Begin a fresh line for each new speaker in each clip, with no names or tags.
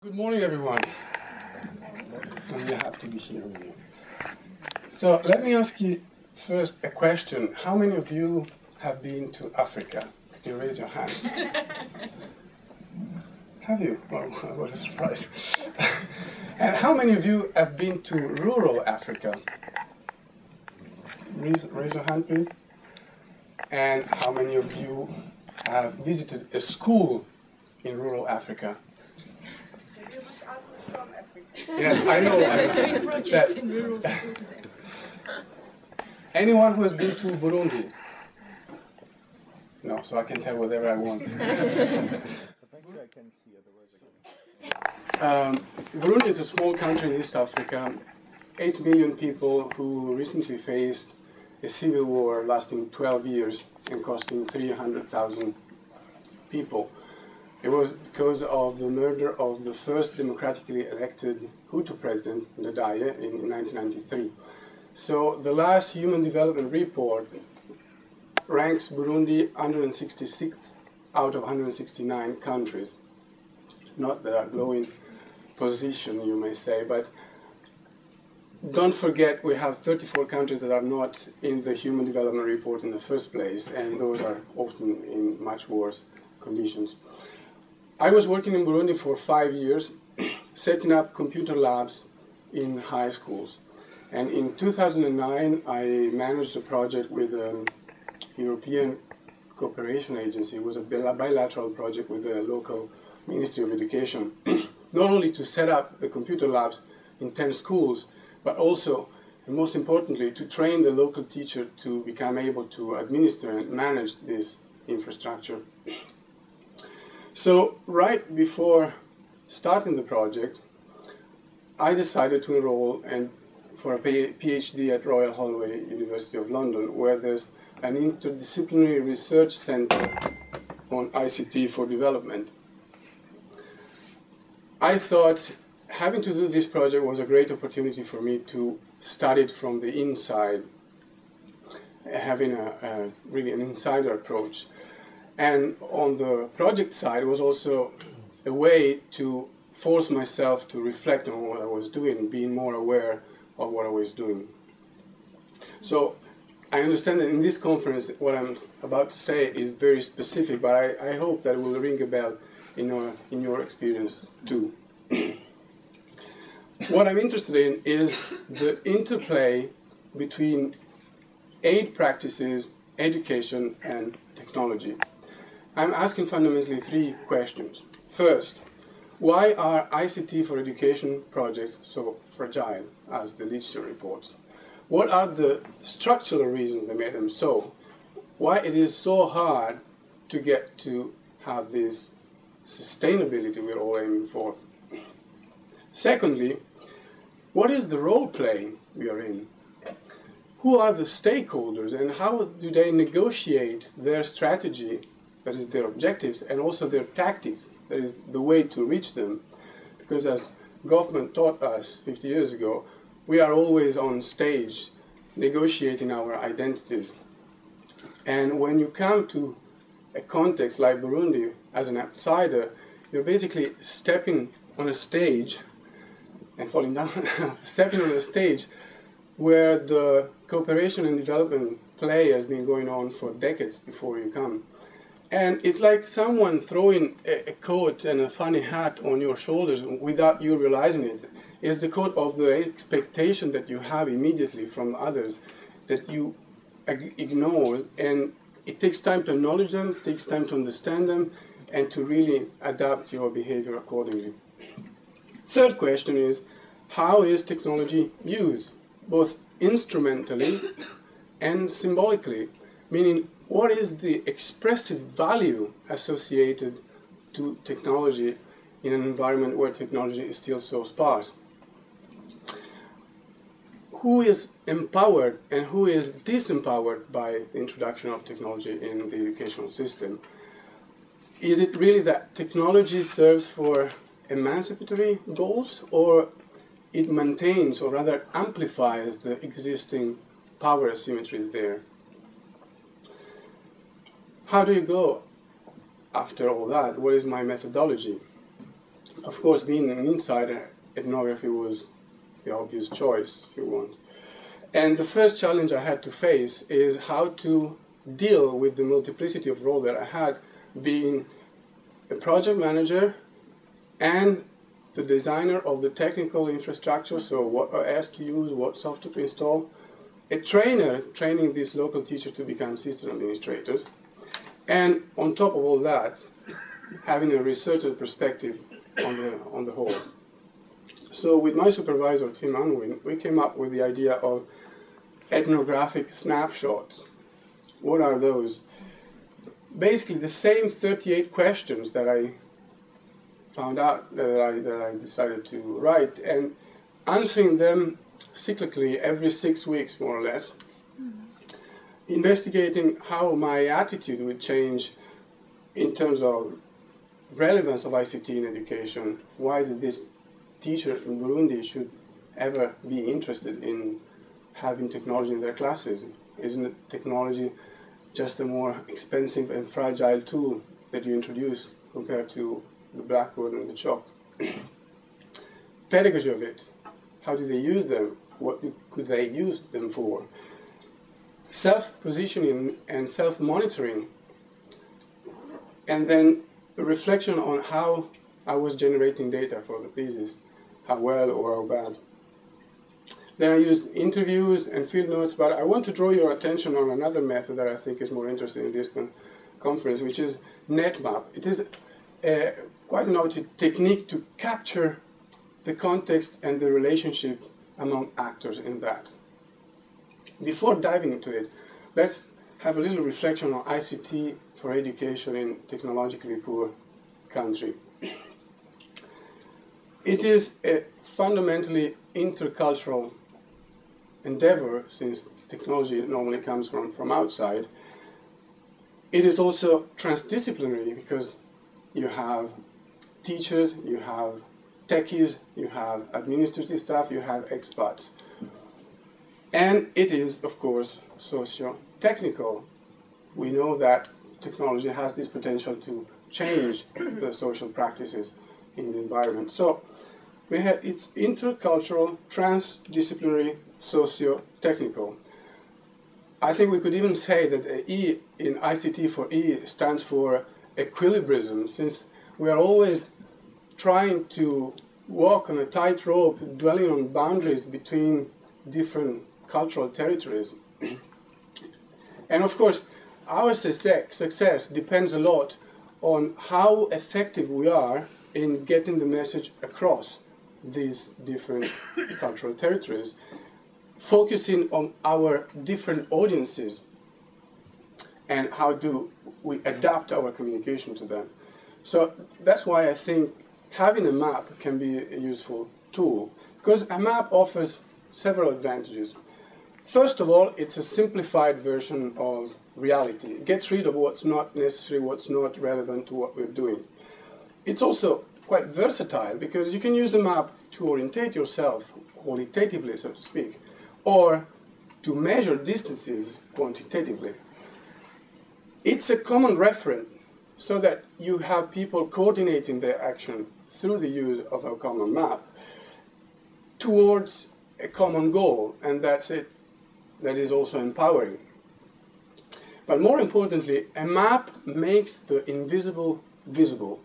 Good morning, everyone. I'm really happy to be here with you. So let me ask you first a question. How many of you have been to Africa? Could you raise your hands? Have you? Well, what a surprise. And how many of you have been to rural Africa? Raise your hand, please. And how many of you have visited a school in rural Africa?
You must ask us from Africa.
Yes, I know.
We're doing projects in rural schools there.
Anyone who has been to Burundi? No, so I can tell whatever I want. Burundi is a small country in East Africa, 8 million people who recently faced a civil war lasting 12 years and costing 300,000 people. It was because of the murder of the first democratically elected Hutu president, Ndadaye, in 1993. So the last Human Development Report ranks Burundi 166 out of 169 countries. Not a glowing position, you may say, but don't forget we have 34 countries that are not in the Human Development Report in the first place, and those are often in much worse conditions. I was working in Burundi for 5 years, setting up computer labs in high schools. And in 2009, I managed a project with a European cooperation agency. It was a bilateral project with the local Ministry of Education, not only to set up the computer labs in 10 schools, but also, and most importantly, to train the local teacher to become able to administer and manage this infrastructure. So right before starting the project, I decided to enroll for a PhD at Royal Holloway, University of London, where there's an interdisciplinary research center on ICT for development. I thought having to do this project was a great opportunity for me to study it from the inside, having really an insider approach. And on the project side, it was also a way to force myself to reflect on what I was doing, being more aware of what I was doing. So I understand that in this conference, what I'm about to say is very specific, but I hope that it will ring a bell in your experience too. What I'm interested in is the interplay between aid practices, education, and technology. I'm asking fundamentally 3 questions. First, why are ICT for education projects so fragile, as the literature reports? What are the structural reasons that made them so? Why it is so hard to get to have this sustainability we're all aiming for? Secondly, what is the role play we are in? Who are the stakeholders and how do they negotiate their strategy, that is their objectives, and also their tactics, that is the way to reach them? Because as Goffman taught us 50 years ago, we are always on stage negotiating our identities. And when you come to a context like Burundi as an outsider, you're basically stepping on a stage and falling down, stepping on a stage where the cooperation and development play has been going on for decades before you come. And it's like someone throwing a coat and a funny hat on your shoulders without you realizing it. It's the coat of the expectation that you have immediately from others that you ignore. And it takes time to acknowledge them, it takes time to understand them, and to really adapt your behavior accordingly. Third question is, how is technology used, both instrumentally and symbolically? Meaning, what is the expressive value associated to technology in an environment where technology is still so sparse? Who is empowered and who is disempowered by the introduction of technology in the educational system? Is it really that technology serves for emancipatory goals, or it maintains or rather amplifies the existing power asymmetries there? How do you go after all that? What is my methodology? Of course, being an insider, ethnography was the obvious choice, if you want. And the first challenge I had to face is how to deal with the multiplicity of roles that I had, being a project manager and the designer of the technical infrastructure, so what OS to use, what software to install, a trainer training these local teachers to become system administrators, and on top of all that, having a researcher perspective on the whole. So with my supervisor, Tim Unwin, we came up with the idea of ethnographic snapshots. What are those? Basically the same 38 questions that I found out, that I decided to write, and answering them cyclically every 6 weeks, more or less, investigating how my attitude would change in terms of relevance of ICT in education. Why did this teacher in Burundi should ever be interested in having technology in their classes? Isn't technology just a more expensive and fragile tool that you introduce compared to the blackboard and the chalk? Pedagogy of it. How do they use them? What could they use them for? Self-positioning and self-monitoring. And then a reflection on how I was generating data for the thesis, how well or how bad. Then I used interviews and field notes, but I want to draw your attention on another method that I think is more interesting in this conference, which is NetMap. It is quite an innovative technique to capture the context and the relationship among actors in that. Before diving into it, let's have a little reflection on ICT for education in technologically poor country. It is a fundamentally intercultural endeavor, since technology normally comes from outside. It is also transdisciplinary because you have teachers, you have techies, you have administrative staff, you have expats. And it is, of course, socio-technical. We know that technology has this potential to change the social practices in the environment. So we have, it's intercultural, transdisciplinary, socio-technical. I think we could even say that the E in ICT for E stands for equilibrism, since we are always trying to walk on a tightrope, dwelling on boundaries between different cultural territories. And of course, our success depends a lot on how effective we are in getting the message across these different cultural territories, focusing on our different audiences and how do we adapt our communication to them. So that's why I think having a map can be a useful tool, because a map offers several advantages. First of all, it's a simplified version of reality. It gets rid of what's not necessary, what's not relevant to what we're doing. It's also quite versatile because you can use a map to orientate yourself qualitatively, so to speak, or to measure distances quantitatively. It's a common reference so that you have people coordinating their action through the use of a common map towards a common goal, and that's it. That is also empowering. But more importantly, a map makes the invisible visible.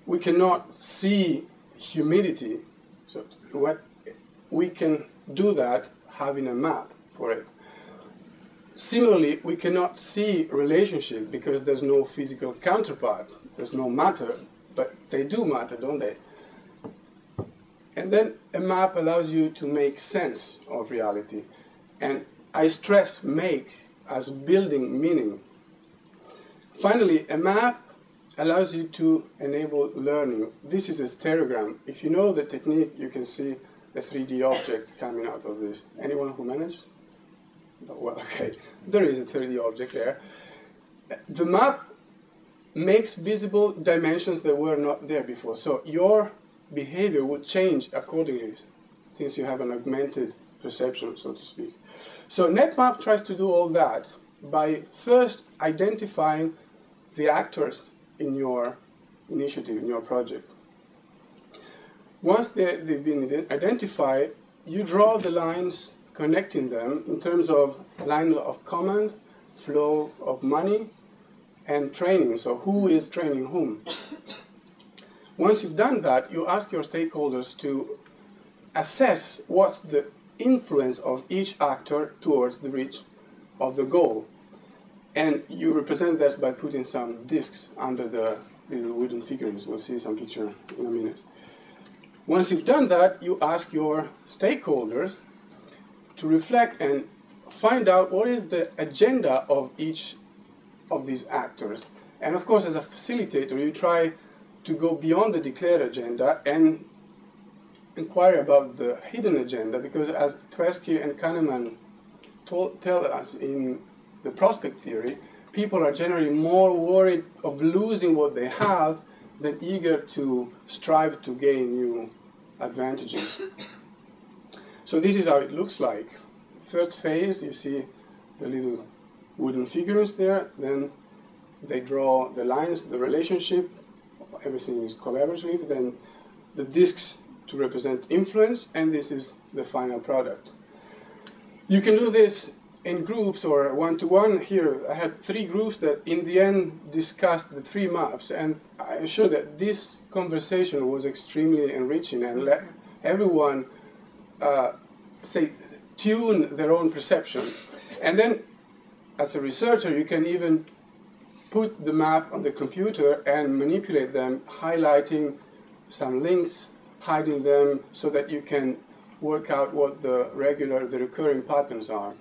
We cannot see humidity, so what we can do that having a map for it. Similarly, we cannot see relationship because there's no physical counterpart, there's no matter, but they do matter, don't they? And then a map allows you to make sense of reality. And I stress make as building meaning. Finally, a map allows you to enable learning. This is a stereogram. If you know the technique, you can see a 3D object coming out of this. Anyone who managed? Oh, well, okay. There is a 3D object there. The map makes visible dimensions that were not there before. So your behavior would change accordingly since you have an augmented perception, so to speak. So NetMap tries to do all that by first identifying the actors in your initiative, in your project. Once they've been identified, you draw the lines connecting them in terms of line of command, flow of money, and training. So who is training whom? Once you've done that, you ask your stakeholders to assess what's the influence of each actor towards the reach of the goal. And you represent this by putting some discs under the little wooden figurines. We'll see some picture in a minute. Once you've done that, you ask your stakeholders to reflect and find out what is the agenda of each of these actors. And of course, as a facilitator, you try to go beyond the declared agenda and inquire about the hidden agenda, because as Tversky and Kahneman tell us in the prospect theory, people are generally more worried of losing what they have than eager to strive to gain new advantages. So this is how it looks like. Third phase, you see the little wooden figurines there, then they draw the lines, the relationship, everything is collaborative, then the discs to represent influence, and this is the final product. You can do this in groups or one-to-one. Here I had 3 groups that in the end discussed the 3 maps, and I'm sure that this conversation was extremely enriching and let everyone tune their own perception. And then as a researcher you can even put the map on the computer and manipulate them, highlighting some links, hiding them, so that you can work out what the recurring patterns are.